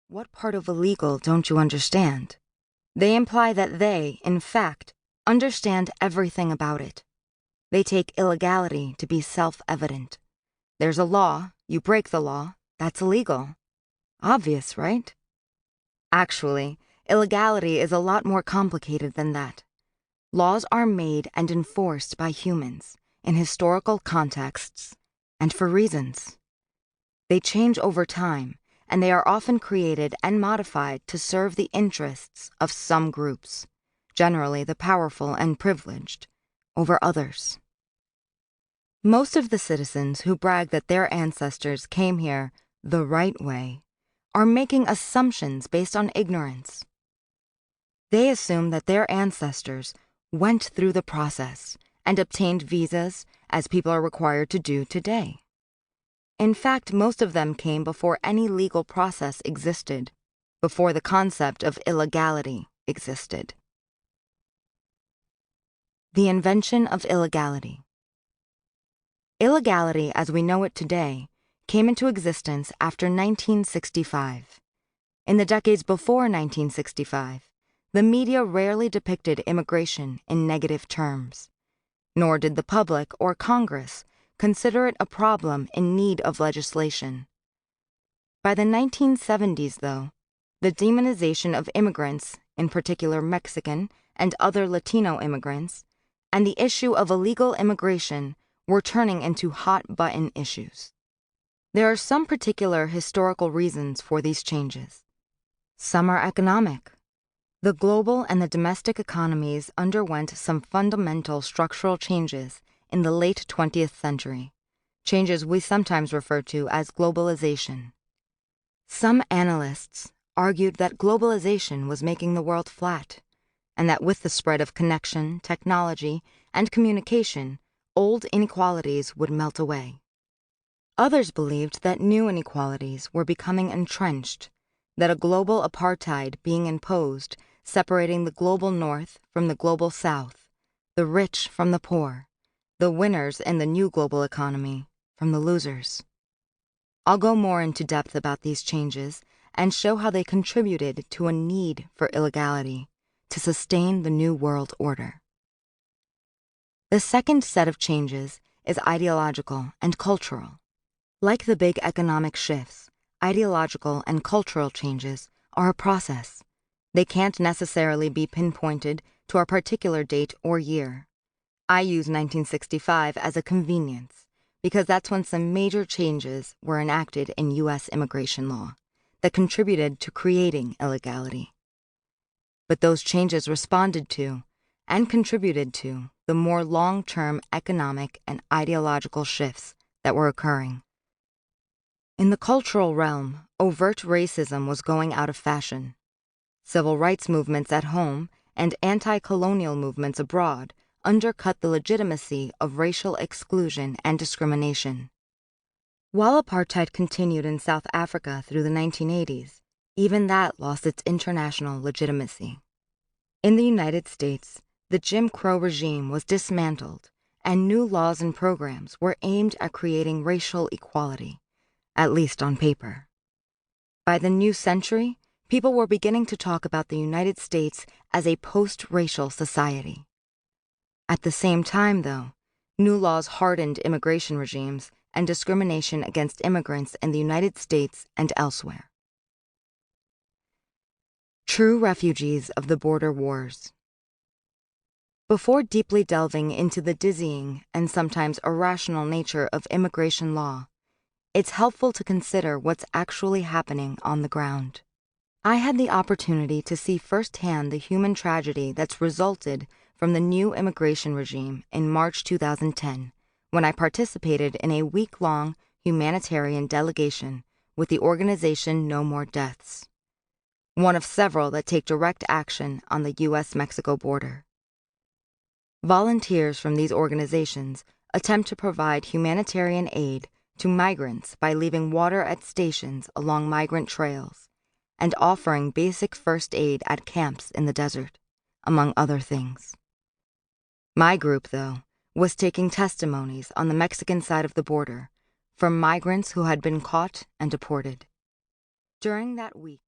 What part of illegal don't you understand? They imply that they, in fact, understand everything about it. They take illegality to be self-evident. There's a law, you break the law, that's illegal. Obvious, right? Actually, illegality is a lot more complicated than that. Laws are made and enforced by humans, in historical contexts, and for reasons. They change over time, and they are often created and modified to serve the interests of some groups, generally the powerful and privileged, over others. Most of the citizens who brag that their ancestors came here the right way are making assumptions based on ignorance. They assume that their ancestors went through the process and obtained visas as people are required to do today. In fact, most of them came before any legal process existed, before the concept of illegality existed. The invention of illegality. Illegality, as we know it today, came into existence after 1965. In the decades before 1965, the media rarely depicted immigration in negative terms, nor did the public or Congress consider it a problem in need of legislation. By the 1970s, though, the demonization of immigrants, in particular Mexican and other Latino immigrants, and the issue of illegal immigration were turning into hot-button issues. There are some particular historical reasons for these changes. Some are economic. The global and the domestic economies underwent some fundamental structural changes in the late 20th century, changes we sometimes refer to as globalization. Some analysts argued that globalization was making the world flat, and that with the spread of connection, technology, and communication, old inequalities would melt away. Others believed that new inequalities were becoming entrenched, that a global apartheid being imposed, separating the global north from the global south, the rich from the poor, the winners in the new global economy from the losers. I'll go more into depth about these changes and show how they contributed to a need for illegality to sustain the new world order. The second set of changes is ideological and cultural. Like the big economic shifts, ideological and cultural changes are a process. They can't necessarily be pinpointed to a particular date or year. I use 1965 as a convenience because that's when some major changes were enacted in U.S. immigration law that contributed to creating illegality. But those changes responded to and contributed to the more long-term economic and ideological shifts that were occurring. In the cultural realm, overt racism was going out of fashion. Civil rights movements at home and anti-colonial movements abroad undercut the legitimacy of racial exclusion and discrimination. While apartheid continued in South Africa through the 1980s, even that lost its international legitimacy. In the United States, the Jim Crow regime was dismantled, and new laws and programs were aimed at creating racial equality, at least on paper. By the new century, people were beginning to talk about the United States as a post-racial society. At the same time, though, new laws hardened immigration regimes and discrimination against immigrants in the United States and elsewhere. True refugees of the border wars. Before deeply delving into the dizzying and sometimes irrational nature of immigration law, it's helpful to consider what's actually happening on the ground. I had the opportunity to see firsthand the human tragedy that's resulted from the new immigration regime in March 2010, when I participated in a week-long humanitarian delegation with the organization No More Deaths, one of several that take direct action on the U.S.-Mexico border. Volunteers from these organizations attempt to provide humanitarian aid to migrants by leaving water at stations along migrant trails and offering basic first aid at camps in the desert, among other things. My group, though, was taking testimonies on the Mexican side of the border from migrants who had been caught and deported. During that week,